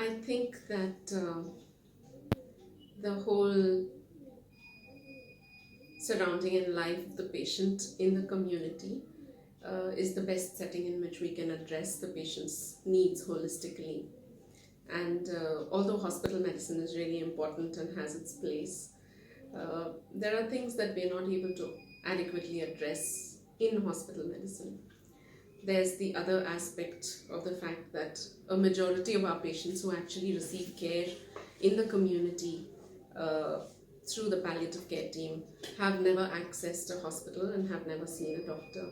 I think that the whole surrounding and life of the patient in the community is the best setting in which we can address the patient's needs holistically. And although hospital medicine is really important and has its place, there are things that we're not able to adequately address in hospital medicine. There's the other aspect of the fact that a majority of our patients who actually receive care in the community through the palliative care team have never accessed a hospital and have never seen a doctor.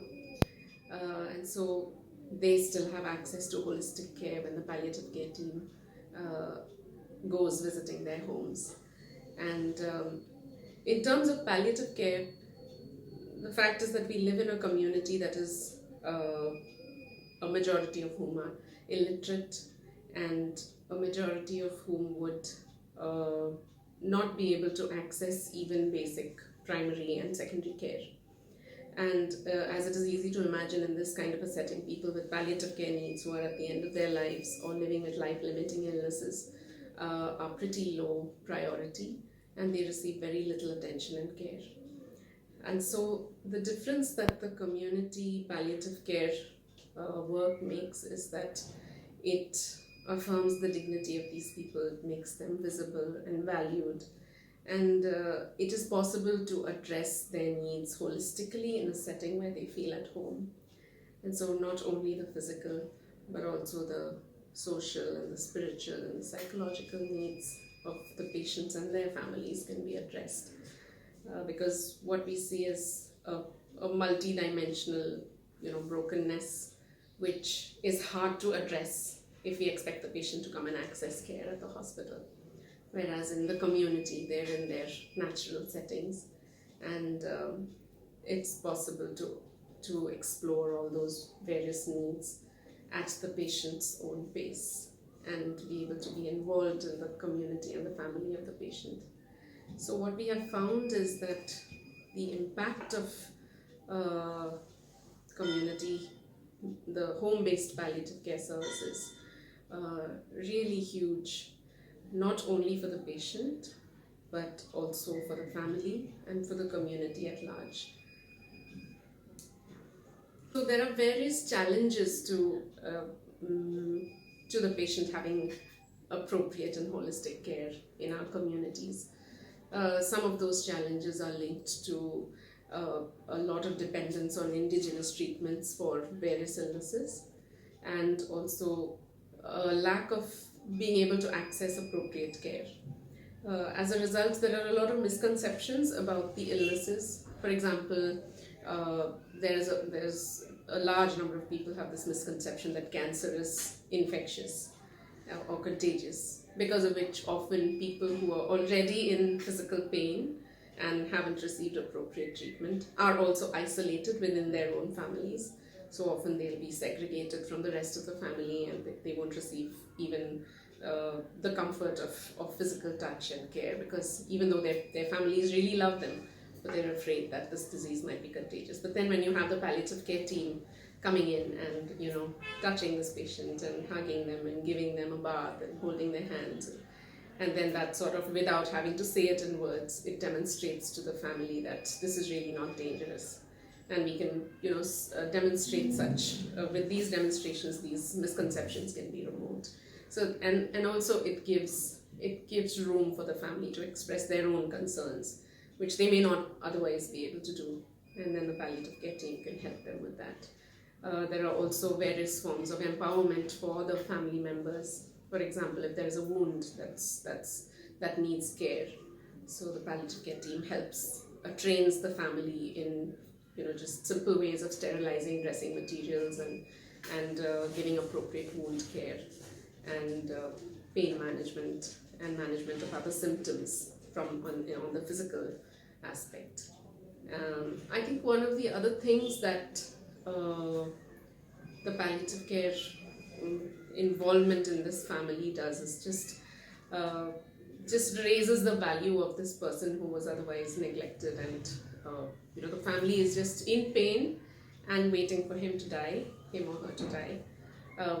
And so they still have access to holistic care when the palliative care team goes visiting their homes. And in terms of palliative care, the fact is that we live in a community that is a majority of whom are illiterate, and a majority of whom would not be able to access even basic primary and secondary care. And as it is easy to imagine in this kind of a setting, people with palliative care needs who are at the end of their lives or living with life-limiting illnesses are pretty low priority, and they receive very little attention and care. And so the difference that the community palliative care work makes is that it affirms the dignity of these people, it makes them visible and valued, and it is possible to address their needs holistically in a setting where they feel at home. And so not only the physical, but also the social and the spiritual and the psychological needs of the patients and their families can be addressed. Because what we see is a multi-dimensional, brokenness, which is hard to address if we expect the patient to come and access care at the hospital. Whereas in the community, they're in their natural settings, and it's possible to explore all those various needs at the patient's own pace and be able to be involved in the community and the family of the patient. So what we have found is that the impact of community, the home-based palliative care services, really huge, not only for the patient, but also for the family and for the community at large. So there are various challenges to the patient having appropriate and holistic care in our communities. Some of those challenges are linked to a lot of dependence on indigenous treatments for various illnesses, and also a lack of being able to access appropriate care. As a result, there are a lot of misconceptions about the illnesses. For example, there's a large number of people have this misconception that cancer is infectious or contagious, because of which often people who are already in physical pain and haven't received appropriate treatment are also isolated within their own families. So often they'll be segregated from the rest of the family, and they won't receive even the comfort of physical touch and care, because even though their families really love them, but they're afraid that this disease might be contagious. But then when you have the palliative care team coming in and touching this patient and hugging them and giving them a bath and holding their hands, and then that sort of, without having to say it in words, it demonstrates to the family that this is really not dangerous. And we can demonstrate such with these demonstrations, these misconceptions can be removed. So and also it gives room for the family to express their own concerns, which they may not otherwise be able to do, and then the palliative care team can help them with that. There are also various forms of empowerment for the family members. For example, if there is a wound that needs care, so the palliative care team helps, trains the family in just simple ways of sterilizing dressing materials and giving appropriate wound care, and pain management and management of other symptoms from on the physical aspect. I think one of the other things that the palliative care involvement in this family does is just raises the value of this person who was otherwise neglected, and the family is just in pain and waiting for him or her to die,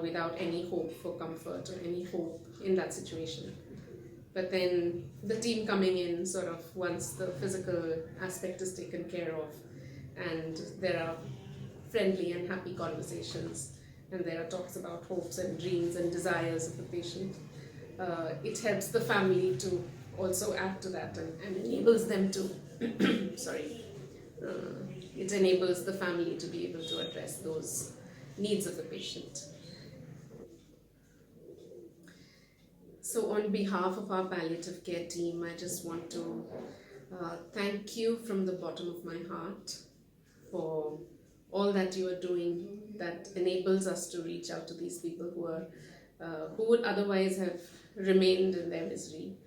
without any hope for comfort or any hope in that situation. But then the team coming in sort of once the physical aspect is taken care of, and there are friendly and happy conversations, and there are talks about hopes and dreams and desires of the patient. It helps the family to also add to that, and enables them to sorry it enables the family to be able to address those needs of the patient. So on behalf of our palliative care team, I just want to thank you from the bottom of my heart for all that you are doing that enables us to reach out to these people who would otherwise have remained in their misery.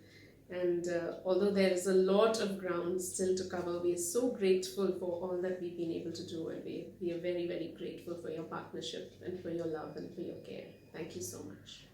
And although there is a lot of ground still to cover, we are so grateful for all that we've been able to do, and we are very, very grateful for your partnership and for your love and for your care. Thank you so much.